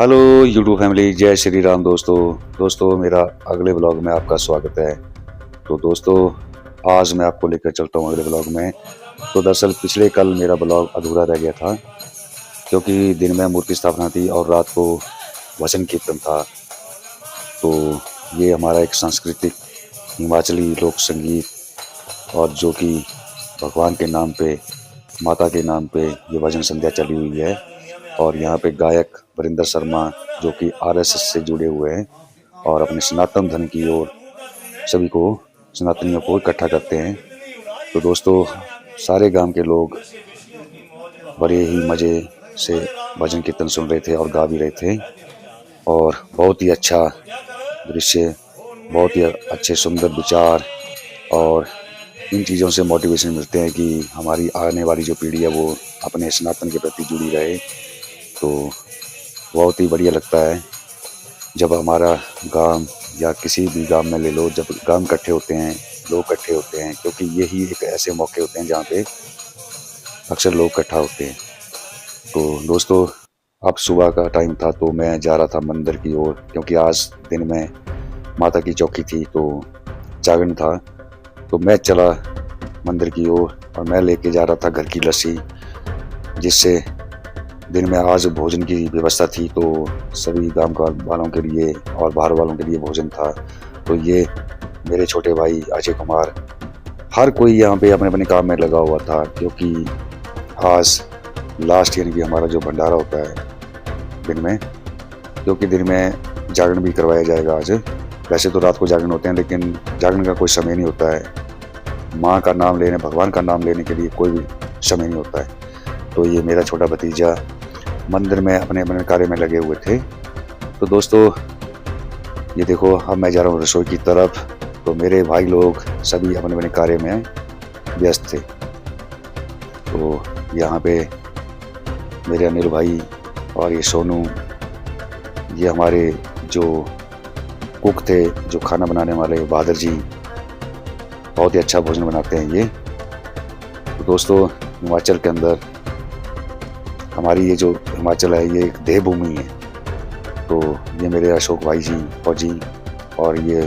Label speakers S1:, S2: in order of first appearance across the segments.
S1: Hello YouTube family, जय श्री राम। दोस्तों मेरा अगले ब्लॉग में आपका स्वागत है। तो दोस्तों आज मैं आपको लेकर चलता हूँ अगले ब्लॉग में। तो दरअसल पिछले कल मेरा ब्लॉग अधूरा रह गया था क्योंकि दिन में मूर्ति स्थापना थी और रात को भजन कीर्तन था। तो ये हमारा एक सांस्कृतिक हिमाचली लोक संगीत और जो कि भगवान के नाम पे, माता के नाम पे ये भजन संध्या चली हुई है। और यहाँ पे गायक वरिंदर शर्मा जो कि आरएसएस से जुड़े हुए हैं और अपने सनातन धर्म की ओर सभी को, सनातनियों को इकट्ठा करते हैं। तो दोस्तों सारे गांव के लोग बड़े ही मज़े से भजन कीर्तन सुन रहे थे और गा भी रहे थे। और बहुत ही अच्छा दृश्य, बहुत ही अच्छे सुंदर विचार और इन चीज़ों से मोटिवेशन मिलते हैं कि हमारी आने वाली जो पीढ़ी है वो अपने सनातन के प्रति जुड़ी रहे। तो बहुत ही बढ़िया लगता है जब हमारा गांव या किसी भी गांव में ले लो, जब गांव इकट्ठे होते हैं, लोग इकट्ठे होते हैं, क्योंकि यही एक ऐसे मौके होते हैं जहाँ पे अक्सर लोग इकट्ठा होते हैं। तो दोस्तों अब सुबह का टाइम था तो मैं जा रहा था मंदिर की ओर, क्योंकि आज दिन में माता की चौकी थी तो जागरण था। तो मैं चला मंदिर की ओर और मैं लेके जा रहा था घर की लस्सी, जिससे दिन में आज भोजन की व्यवस्था थी। तो सभी गांव का वालों के लिए और बाहर वालों के लिए भोजन था। तो ये मेरे छोटे भाई अजय कुमार, हर कोई यहाँ पे अपने अपने काम में लगा हुआ था, क्योंकि आज लास्ट यानी कि हमारा जो भंडारा होता है दिन में, क्योंकि दिन में जागरण भी करवाया जाएगा आज। वैसे तो रात को जागरण होते हैं लेकिन जागरण का कोई समय नहीं होता है। माँ का नाम लेने, भगवान का नाम लेने के लिए कोई भी समय नहीं होता है। तो ये मेरा छोटा भतीजा मंदिर में अपने अपने कार्य में लगे हुए थे। तो दोस्तों ये देखो अब मैं जा रहा हूँ रसोई की तरफ। तो मेरे भाई लोग सभी अपने अपने कार्य में व्यस्त थे। तो यहाँ पे मेरे अनिल भाई और ये सोनू, ये हमारे जो कुक थे, जो खाना बनाने वाले बहादुर जी, बहुत ही अच्छा भोजन बनाते हैं ये। तो दोस्तों हिमाचल के अंदर हमारी ये जो हिमाचल है ये एक देवभूमि है। तो ये मेरे अशोक भाई जी फौजी और ये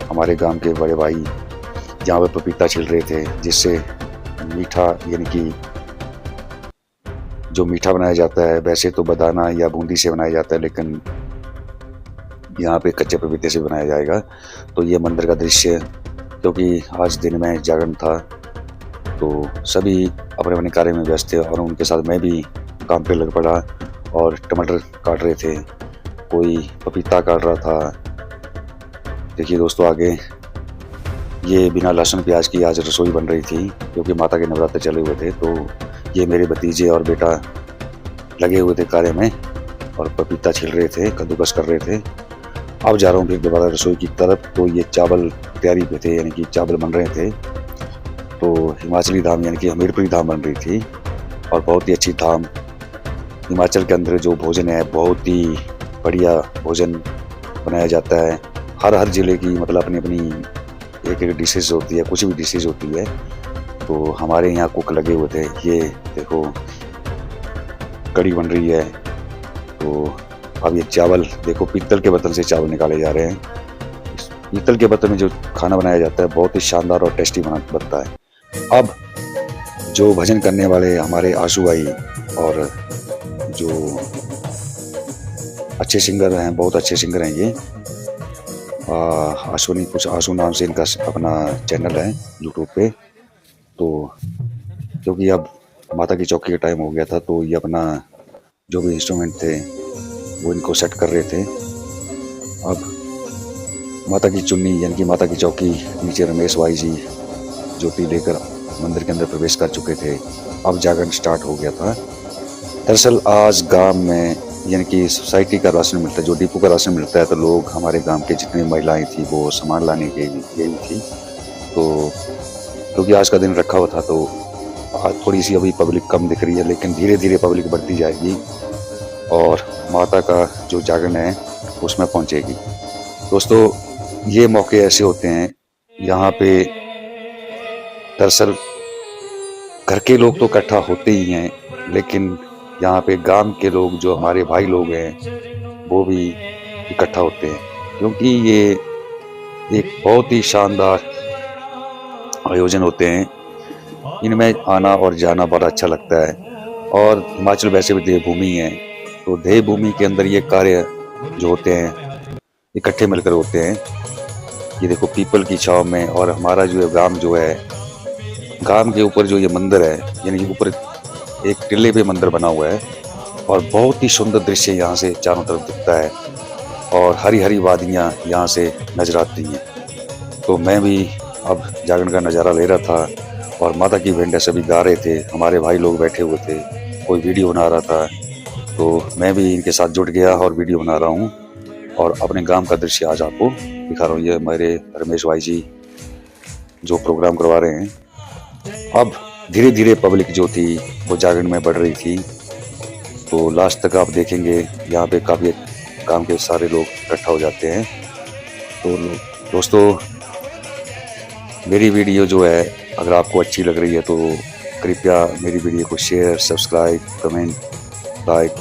S1: हमारे गांव के बड़े भाई जहाँ पे पपीता छिल रहे थे, जिससे मीठा यानी कि जो मीठा बनाया जाता है, वैसे तो बदाना या बूंदी से बनाया जाता है लेकिन यहाँ पे कच्चे पपीते से बनाया जाएगा। तो ये मंदिर का दृश्य, क्योंकि आज दिन में जागरण था तो सभी अपने अपने कार्य में व्यस्त थे और उनके साथ मैं भी काम पे लग पड़ा। और टमाटर काट रहे थे, कोई पपीता काट रहा था। देखिए दोस्तों आगे ये बिना लहसुन प्याज की आज रसोई बन रही थी, क्योंकि माता के नवरात्र चले हुए थे। तो ये मेरे भतीजे और बेटा लगे हुए थे कार्य में और पपीता छिल रहे थे, कद्दूकस कर रहे थे। अब जा रहा हूँ फिर दोबारा रसोई की तरफ। तो ये चावल तैयारी पे थे, यानी कि चावल बन रहे थे। तो हिमाचली धाम यानी कि हमीरपुरी धाम बन रही थी और बहुत ही अच्छी धाम। हिमाचल के अंदर जो भोजन है बहुत ही बढ़िया भोजन बनाया जाता है। हर ज़िले की मतलब अपनी अपनी एक एक डिशेज होती है, कुछ भी डिशेज होती है। तो हमारे यहाँ कुक लगे हुए थे। ये देखो कड़ी बन रही है। तो अब ये चावल देखो पीतल के बर्तन से चावल निकाले जा रहे हैं। पीतल के बर्तन में जो खाना बनाया जाता है बहुत ही शानदार और टेस्टी बनता है। अब जो भजन करने वाले हमारे आशू भाई और जो अच्छे सिंगर हैं, बहुत अच्छे सिंगर हैं ये, आशुनी कुछ आशू नाम से इनका अपना चैनल है यूट्यूब पे। तो क्योंकि अब माता की चौकी का टाइम हो गया था तो ये अपना जो भी इंस्ट्रूमेंट थे वो इनको सेट कर रहे थे। अब माता की चुन्नी यानी कि माता की चौकी नीचे रमेश भाई जी ज्योति लेकर मंदिर के अंदर प्रवेश कर चुके थे। अब जागरण स्टार्ट हो गया था। दरअसल आज गांव में यानी कि सोसाइटी का राशन मिलता है, जो डिपो का राशन मिलता है, तो लोग हमारे गांव के जितनी महिलाएं थी वो सामान लाने के लिए गई थी। तो क्योंकि आज का दिन रखा हुआ था तो आज थोड़ी सी अभी पब्लिक कम दिख रही है, लेकिन धीरे धीरे पब्लिक बढ़ती जाएगी और माता का जो जागरण है उसमें पहुंचेगी। दोस्तों ये मौके ऐसे होते हैं यहाँ पे, दरअसल घर के लोग तो इकट्ठा होते ही हैं, लेकिन यहाँ पे गांव के लोग जो हमारे भाई लोग हैं वो भी इकट्ठा होते हैं, क्योंकि ये एक बहुत ही शानदार आयोजन होते हैं। इनमें आना और जाना बड़ा अच्छा लगता है। और हिमाचल वैसे भी देवभूमि है, तो देवभूमि के अंदर ये कार्य जो होते हैं इकट्ठे मिलकर होते हैं। ये देखो पीपल की छाव में, और हमारा जो है गांव जो है, गांव के ऊपर जो ये मंदिर है, यानी ऊपर एक टिल्ले पे मंदिर बना हुआ है, और बहुत ही सुंदर दृश्य यहाँ से चारों तरफ दिखता है, और हरी हरी वादियाँ यहाँ से नजर आती हैं। तो मैं भी अब जागरण का नज़ारा ले रहा था, और माता की भेंटें सभी गा रहे थे, हमारे भाई लोग बैठे हुए थे, कोई वीडियो बना रहा था, तो मैं भी इनके साथ जुट गया और वीडियो बना रहा हूँ, और अपने गांव का दृश्य आज आपको दिखा रहा हूँ। ये हमारे रमेश भाई जी जो प्रोग्राम करवा रहे हैं। अब धीरे धीरे पब्लिक जो थी वो जागरण में बढ़ रही थी, तो लास्ट तक आप देखेंगे यहाँ पे काफ़ी गांव के सारे लोग इकट्ठा हो जाते हैं। तो दोस्तों, मेरी वीडियो जो है अगर आपको अच्छी लग रही है तो कृपया मेरी वीडियो को शेयर, सब्सक्राइब, कमेंट, लाइक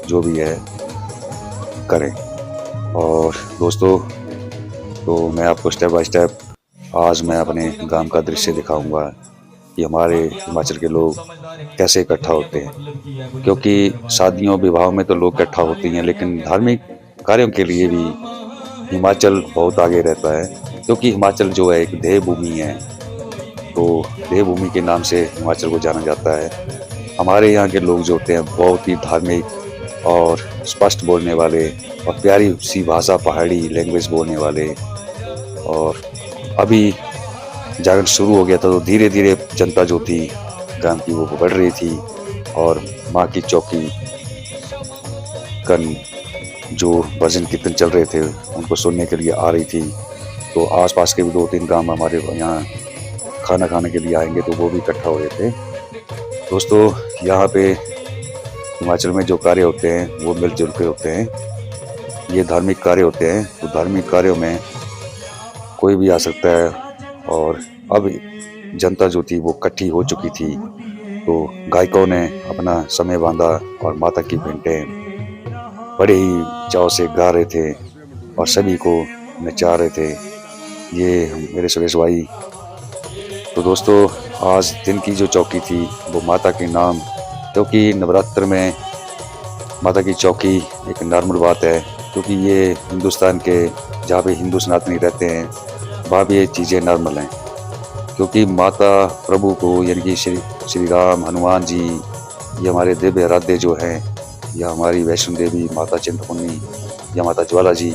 S1: जो भी है करें। और दोस्तों, तो मैं आपको स्टेप बाय स्टेप आज मैं अपने गांव का दृश्य दिखाऊंगा कि हमारे हिमाचल के लोग कैसे इकट्ठा होते हैं। क्योंकि शादियों विवाहों में तो लोग इकट्ठा होते हैं, लेकिन धार्मिक कार्यों के लिए भी हिमाचल बहुत आगे रहता है, क्योंकि हिमाचल जो है एक देवभूमि है। तो देवभूमि के नाम से हिमाचल को जाना जाता है। हमारे यहाँ के लोग जो होते हैं बहुत ही धार्मिक और स्पष्ट बोलने वाले, और प्यारी सी भाषा पहाड़ी लैंग्वेज बोलने वाले। और अभी जागरण शुरू हो गया था, तो धीरे धीरे जनता जो थी गांव की वो बढ़ रही थी, और माँ की चौकी कन जो भजन कीर्तन चल रहे थे उनको सुनने के लिए आ रही थी। तो आसपास के भी 2-3 गांव हमारे यहाँ खाना खाने के लिए आएंगे, तो वो भी इकट्ठा हो रहे थे। दोस्तों, यहाँ पे हिमाचल में जो कार्य होते हैं वो मिलजुल के होते हैं। ये धार्मिक कार्य होते हैं, तो धार्मिक कार्यों में कोई भी आ सकता है। और अब जनता जो थी वो इकट्ठी हो चुकी थी, तो गायकों ने अपना समय बांधा और माता की भेंटें बड़े ही चाव से गा रहे थे और सभी को नचा रहे थे। ये मेरे सुरेश भाई। तो दोस्तों, आज दिन की जो चौकी थी वो माता के नाम, क्योंकि नवरात्र में माता की चौकी एक नॉर्मल बात है, क्योंकि ये हिंदुस्तान के जहाँ पे हिंदू सनातनी रहते हैं वहाँ भी ये चीज़ें नॉर्मल हैं। क्योंकि माता प्रभु को, यानी कि श्री राम, हनुमान जी, ये हमारे दिव्य आराध्य जो हैं, या हमारी वैष्णो देवी माता चिंतपूर्णी या माता ज्वाला जी,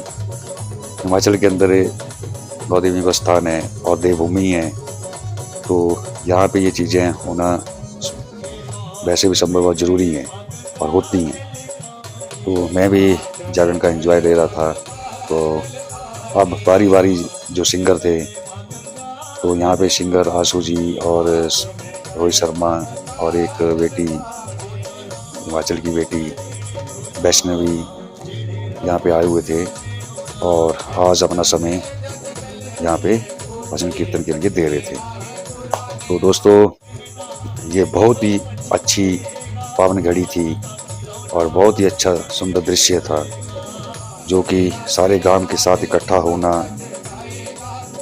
S1: हिमाचल के अंदर नौ देवी का स्थान है और देवभूमि है। तो यहाँ पे ये चीज़ें होना वैसे भी संभव और ज़रूरी हैं और होती हैं। तो मैं भी जागरण का एंजॉय ले रहा था। तो अब बारी बारी जो सिंगर थे, तो यहाँ पे सिंगर आशू जी और रोहित शर्मा और एक बेटी, हिमाचल की बेटी वैष्णवी, यहाँ पे आए हुए थे, और आज अपना समय यहाँ पे भजन कीर्तन के लिए दे रहे थे। तो दोस्तों, ये बहुत ही अच्छी पावन घड़ी थी और बहुत ही अच्छा सुंदर दृश्य था, जो कि सारे गांव के साथ इकट्ठा होना।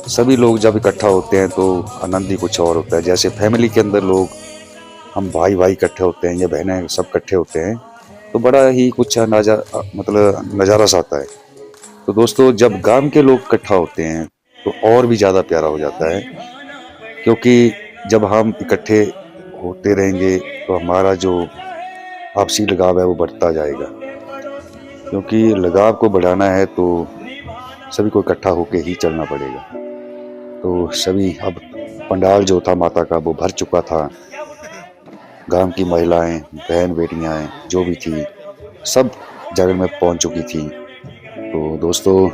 S1: सभी लोग जब इकट्ठा होते हैं तो आनंद ही कुछ और होता है। जैसे फैमिली के अंदर लोग, हम भाई भाई इकट्ठे होते हैं या बहनें सब इकट्ठे होते हैं, तो बड़ा ही कुछ नज़ारा सा आता है। तो दोस्तों, जब गांव के लोग इकट्ठा होते हैं तो और भी ज़्यादा प्यारा हो जाता है, क्योंकि जब हम इकट्ठे होते रहेंगे तो हमारा जो आपसी लगाव है वो बढ़ता जाएगा। क्योंकि लगाव को बढ़ाना है तो सभी को इकट्ठा होके ही चलना पड़ेगा। तो सभी, अब पंडाल जो था माता का वो भर चुका था। गांव की महिलाएं, बहन बेटियां जो भी थी, सब जागरण में पहुंच चुकी थी। तो दोस्तों,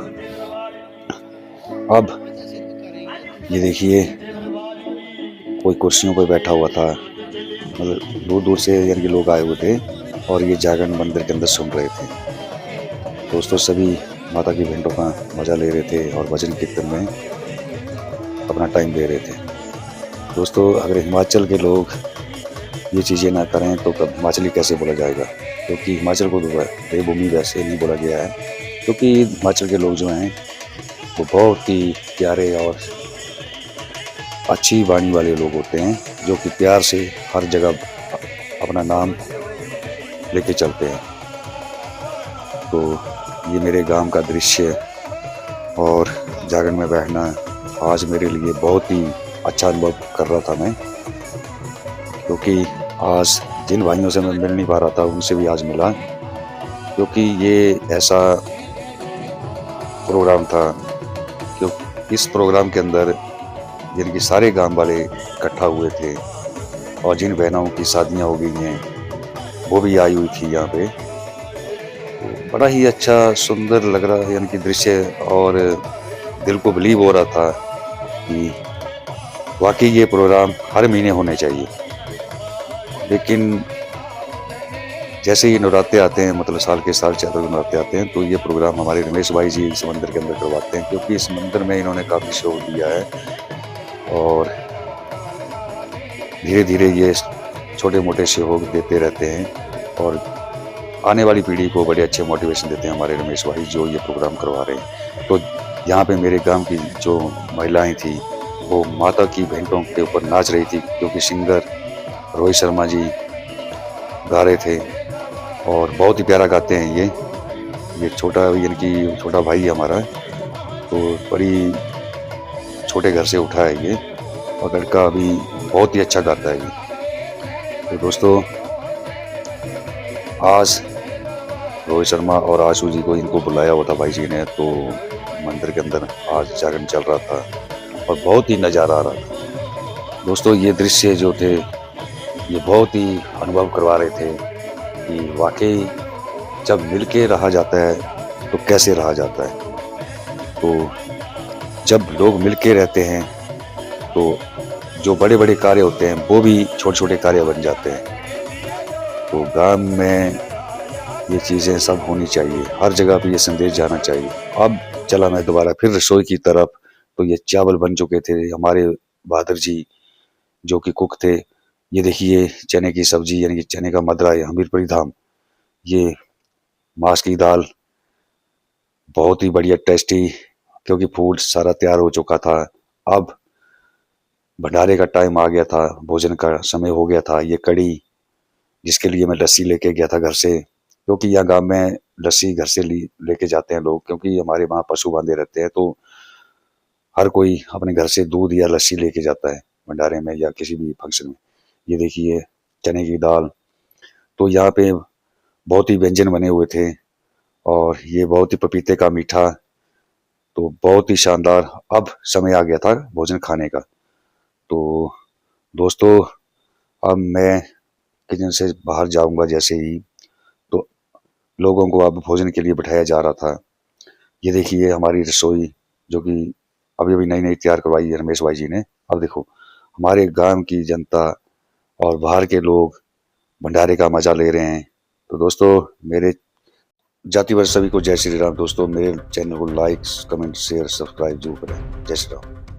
S1: अब ये देखिए, कोई कुर्सियों पर बैठा हुआ था, मतलब दूर दूर से यानी कि लोग आए हुए थे और ये जागरण मंदिर के अंदर सुन रहे थे। दोस्तों, सभी माता की भेंटों का मज़ा ले रहे थे और भजन कीर्तन में अपना टाइम दे रहे थे। दोस्तों, अगर हिमाचल के लोग ये चीज़ें ना करें तो कब हिमाचली कैसे बोला जाएगा। क्योंकि हिमाचल को तो देवभूमि वैसे नहीं बोला गया है, क्योंकि हिमाचल के लोग जो हैं वो बहुत ही प्यारे और अच्छी वाणी वाले लोग होते हैं, जो कि प्यार से हर जगह अपना नाम लेके चलते हैं। तो ये मेरे गांव का दृश्य और जागरण में बैठना आज मेरे लिए बहुत ही अच्छा अनुभव कर रहा था मैं, क्योंकि आज जिन भाइयों से मैं मिल नहीं पा रहा था उनसे भी आज मिला, क्योंकि ये ऐसा प्रोग्राम था। क्यों इस प्रोग्राम के अंदर जिनकी सारे गांव वाले इकट्ठा हुए थे और जिन बहनों की शादियां हो गई हैं वो भी आई हुई थी यहाँ पे। तो बड़ा ही अच्छा सुंदर लग रहा, यानी कि दृश्य, और दिल को बिलीव हो रहा था कि वाकई ये प्रोग्राम हर महीने होने चाहिए। लेकिन जैसे ही नवरात्रे आते हैं, मतलब साल के साल चैत्र नवरात्रे आते हैं, तो ये प्रोग्राम हमारे रमेश भाई जी इस मंदिर के अंदर करवाते हैं, क्योंकि इस मंदिर में इन्होंने काफ़ी सहयोग दिया है और धीरे धीरे ये छोटे मोटे सहयोग देते रहते हैं और आने वाली पीढ़ी को बड़े अच्छे मोटिवेशन देते हैं हमारे रमेश भाई जो ये प्रोग्राम करवा रहे हैं। तो यहाँ पे मेरे गांव की जो महिलाएं थी वो माता की भेंटों के ऊपर नाच रही थी, क्योंकि सिंगर रोहित शर्मा जी गा रहे थे और बहुत ही प्यारा गाते हैं ये छोटा, यानी कि छोटा भाई है हमारा, तो बड़ी छोटे घर से उठा है ये, और लड़का अभी बहुत ही अच्छा गाता है ये। तो दोस्तों, आज रोहित शर्मा और आशू जी को इनको बुलाया हुआ था भाई जी ने, तो मंदिर के अंदर आज जागरण चल रहा था और बहुत ही नज़ारा आ रहा था। दोस्तों, ये दृश्य जो थे ये बहुत ही अनुभव करवा रहे थे कि वाकई जब मिलके रहा जाता है तो कैसे रहा जाता है। तो जब लोग मिलके रहते हैं तो जो बड़े बड़े कार्य होते हैं वो भी छोटे छोटे कार्य बन जाते हैं। तो गांव में ये चीज़ें सब होनी चाहिए, हर जगह पे ये संदेश जाना चाहिए। अब चला मैं दोबारा फिर रसोई की तरफ, तो ये चावल बन चुके थे, हमारे बहादुर जी जो कि कुक थे, ये देखिए चने की सब्जी, यानी कि चने का मदरा है हमीरपुरी धाम, ये मांस की दाल, बहुत ही बढ़िया टेस्टी, क्योंकि फूड सारा तैयार हो चुका था। अब भंडारे का टाइम आ गया था, भोजन का समय हो गया था। ये कड़ी, जिसके लिए मैं लस्सी लेके गया था घर से, क्योंकि यहाँ गांव में लस्सी घर से लेके जाते हैं लोग, क्योंकि हमारे वहाँ पशु बांधे रहते हैं, तो हर कोई अपने घर से दूध या लस्सी लेके जाता है भंडारे में या किसी भी फंक्शन में। ये देखिए चने की दाल, तो यहाँ पे बहुत ही व्यंजन बने हुए थे और ये बहुत ही पपीते का मीठा, तो बहुत ही शानदार। अब समय आ गया था भोजन खाने का। तो दोस्तों, अब मैं किचन से बाहर जाऊंगा जैसे ही, तो लोगों को अब भोजन के लिए बिठाया जा रहा था। ये देखिए हमारी रसोई जो कि अभी अभी नई नई तैयार करवाई है रमेश भाई जी ने। अब देखो हमारे गांव की जनता और बाहर के लोग भंडारे का मजा ले रहे हैं। तो दोस्तों, मेरे जाति वर्ग सभी को जय श्री राम। दोस्तों, मेरे चैनल को लाइक, कमेंट, शेयर, सब्सक्राइब जरूर करें। जय श्री राम।